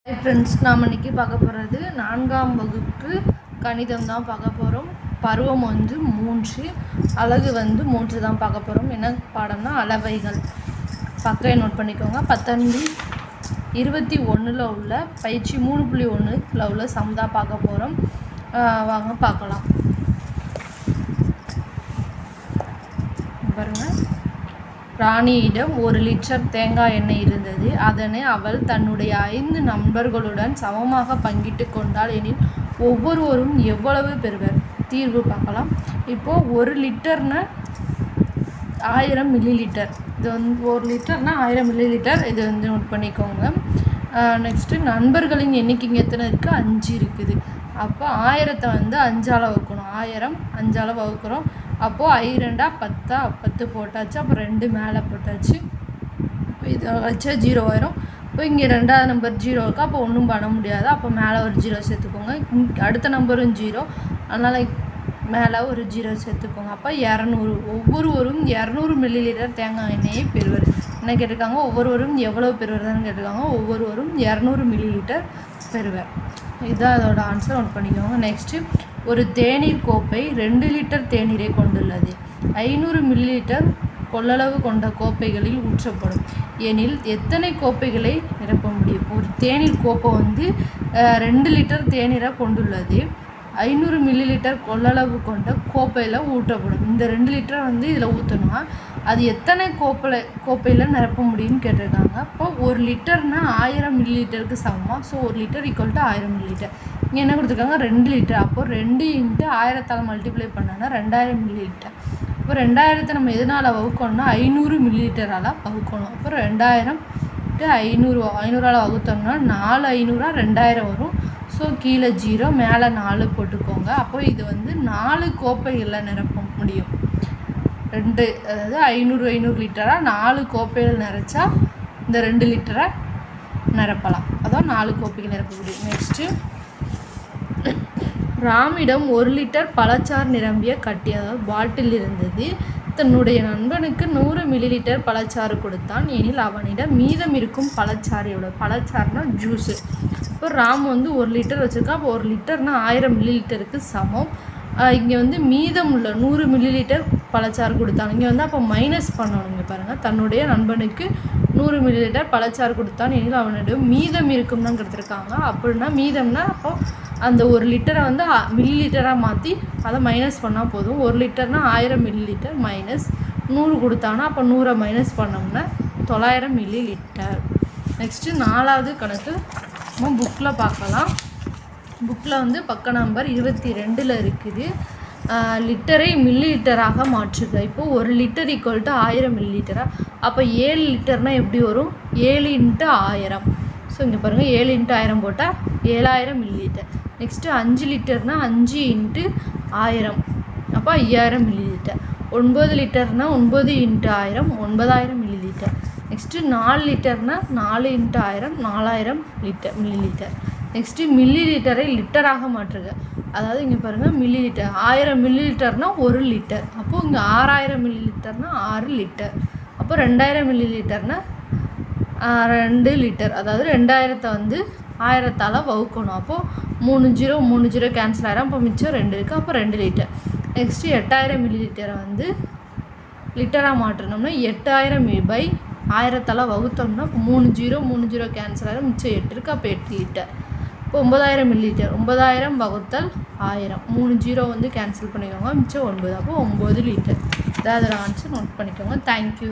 Hi friends, நாம் இன்றைக்கி பார்க்க போகிறது 4ஆம் வகுப்பு கணிதம் தான் பார்க்க போகிறோம். பருவம் 3, அலகு 3 தான் பார்க்க போகிறோம். என்ன பாடம்னா அளவைகள். பக்கம் நோட் பண்ணிக்கோங்க. 1921 உள்ள பயிற்சி 3.1 உள்ள சம் தான் பார்க்க போகிறோம். வாங்க பார்க்கலாம். பாருங்கள், ராணியிடம் 1 லிட்டர் தேங்காய் எண்ணெய் இருந்தது. அதனை அவள் தன்னுடைய 5 நண்பர்களுடன் சமமாக பங்கிட்டு கொண்டாள் எனில் ஒவ்வொருவரும் எவ்வளவு பெறுவர்? தீர்வு பார்க்கலாம். இப்போது 1 லிட்டர்னா 1000 மில்லி லிட்டர். இது 1 லிட்டர்னா 1000 மில்லி லிட்டர். இது நோட் பண்ணிக்கோங்க. நெக்ஸ்ட்டு நண்பர்களின் எண்ணிக்கை இங்கே எத்தனை இருக்குது? 5 இருக்குது. அப்போ 1000 5ஆல் வகுக்கணும். 1000 5ஆல் வகுக்கிறோம். அப்போது 5 2 10, 10 போட்டாச்சு. அப்போ 2 மேலே போட்டாச்சு. இப்போ இதை வச்சா 0 ஆயிரும். இப்போ இங்கே 2ஆவது நம்பர் 0 இருக்குது. அப்போ ஒன்றும் பண்ண முடியாது. அப்போ மேலே ஒரு 0 சேர்த்துக்கோங்க. அடுத்த நம்பரும் 0, அதனால் மேலே ஒரு 0 சேர்த்துக்கோங்க. அப்போ 200. ஒவ்வொருவரும் 200 மில்லி லிட்டர் தேங்காய் எண்ணெயை பெறுவர். என்ன கேட்டிருக்காங்க? ஒவ்வொருவரும் எவ்வளோ பெறுவதுன்னு கேட்டிருக்காங்க. ஒவ்வொருவரும் 200 மில்லி லிட்டர் பெறுவர். இதுதான் அதோட ஆன்சர். நோட் பண்ணிக்கோங்க. நெக்ஸ்ட்டு, ஒரு தேநீர் கோப்பை 2 லிட்டர் தேநீரை கொண்டுள்ளது. 500 மில்லி லிட்டர் கொள்ளளவு கொண்ட கோப்பைகளில் ஊற்றப்படும் எனில் எத்தனை கோப்பைகளை நிரப்ப முடியும்? ஒரு தேநீர் கோப்பை 2 லிட்டர் தேநீரை கொண்டுள்ளது. 500 மில்லி லிட்டர் கொள்ளளவு கொண்ட கோப்பையில் ஊற்றப்படும். இந்த 2 லிட்டர் இதில் ஊற்றணும்னா அது எத்தனை கோப்பையில் நிரப்ப முடியும்னு கேட்டிருக்காங்க. அப்போ 1 லிட்டர்னா 1000 மில்லி லிட்டருக்கு சமமாக. So 1 litre = 1000 milli litre. இங்கே என்ன கொடுத்துருக்காங்க? 2 லிட்டர். அப்போது 2 × 1000ஆல் மல்டிப்ளை பண்ணோன்னா 2000 மில்லி லிட்டர். இப்போ 2000 நம்ம எதனால் வகுக்கணும்னா 500 மில்லி லிட்டரால் வகுக்கணும். அப்போ 2000 × 500, 500ஆல் வகுத்தோம்னா 4 500 2000 வரும். ஸோ கீழே 0, மேலே 4 போட்டுக்கோங்க. அப்போ இது 4 கோப்பைகளில் நிரப்ப முடியும். 2, அதாவது 500 லிட்டராக 4 கோப்பைகள் நிறச்சா இந்த 2 லிட்டரை நிரப்பலாம். அதான் 4 கோப்பைகள் நிரப்ப முடியும். நெக்ஸ்ட்டு, ராமிடம் 1 லிட்டர் பழச்சாறு நிரம்பிய கட்டி, அதாவது பாட்டில் இருந்தது. தன்னுடைய நண்பனுக்கு 100 மில்லி லிட்டர் பழச்சாறு கொடுத்தான் எனில் அவனிடம் மீதம் இருக்கும் பழச்சாறு எவ்வளோ? பழச்சாறுனா ஜூஸு. இப்போ ராம் 1 லிட்டர் வச்சுருக்கா. அப்போ 1 லிட்டர்னா 1000 மில்லி லிட்டருக்கு சமம். இங்கே மீதம் உள்ள 100 மில்லி லிட்டர் பழச்சாறு கொடுத்தான். இங்கே அப்போ மைனஸ் பண்ணணும். இங்கே பாருங்கள், தன்னுடைய நண்பனுக்கு 100 மில்லி லிட்டர் பழச்சாறு கொடுத்தான் எனில் அவனிடம் மீதம் இருக்கும் தான் கொடுத்துருக்காங்க. அப்படின்னா மீதம்னா அப்போ அந்த 1 லிட்டரை மில்லி லிட்டராக மாற்றி அதை மைனஸ் பண்ணால் போதும். 1 லிட்டர்னா 1000 மில்லி லிட்டர் மைனஸ் 100 கொடுத்தாங்கன்னா அப்போ 100 மைனஸ் பண்ணோம்னா 900 மில்லி லிட்டர். நெக்ஸ்ட்டு 4ஆவது கணக்கு நம்ம புக்கில் பார்க்கலாம். புக்கில் பக்க நம்பர் 22 இருக்குது. லிட்டரை மில்லி லிட்டராக மாற்றுக. இப்போது 1 லிட்டர் = 1000 மில்லி லிட்டரா. அப்போ 7 லிட்டர்னால் எப்படி வரும்? 7 × 1000. ஸோ இங்கே பாருங்கள், 7 × 1000 போட்டால் 7000 மில்லி லிட்டர். நெக்ஸ்ட்டு 5 லிட்டர்னால் 5 × 1000, அப்போ 5000 மில்லி லிட்டர். 9 லிட்டர்னால் 9 × 1000, 9000 மில்லி லிட்டர். நெக்ஸ்ட்டு 4 லிட்டர்னால் 4 × 1000, 4000 மில்லி லிட்டர். நெக்ஸ்ட்டு மில்லி லிட்டரை லிட்டராக மாற்றுக. அதாவது இங்கே பாருங்கள், மில்லி லிட்டர் 1000 மில்லி லிட்டர்னால் 1 லிட்டர். அப்போது இங்கே 6000 மில்லி லிட்டர்னால் 6 லிட்டர். அப்போ 2000 மில்லி லிட்டர்னால் 2 லிட்டர். அதாவது 2000 1000ஆல் வகுக்கணும். அப்போது 3 0 3 0 கேன்சல் ஆகிடும். அப்போ மிச்சம் 2 இருக்குது. அப்போ 2 லிட்டர். நெக்ஸ்ட்டு 8000 மில்லி லிட்டரை லிட்டராக மாற்றணும்னா 8000/1000ஆல் வகுத்தோம்னா 3 0 3 0 கேன்சல் ஆகிடும். மிச்சம் 8 இருக்குது. அப்போ 8 லிட்டர். இப்போ 9000 மில்லி லிட்டர். 9000 / 1000. 3 0 கேன்சல் பண்ணிக்கோங்க. மிச்சம் 9. அப்போ 9 லிட்டர். இதான் அதோட ஆன்சர். நோட் பண்ணிக்கோங்க. தேங்க்யூ.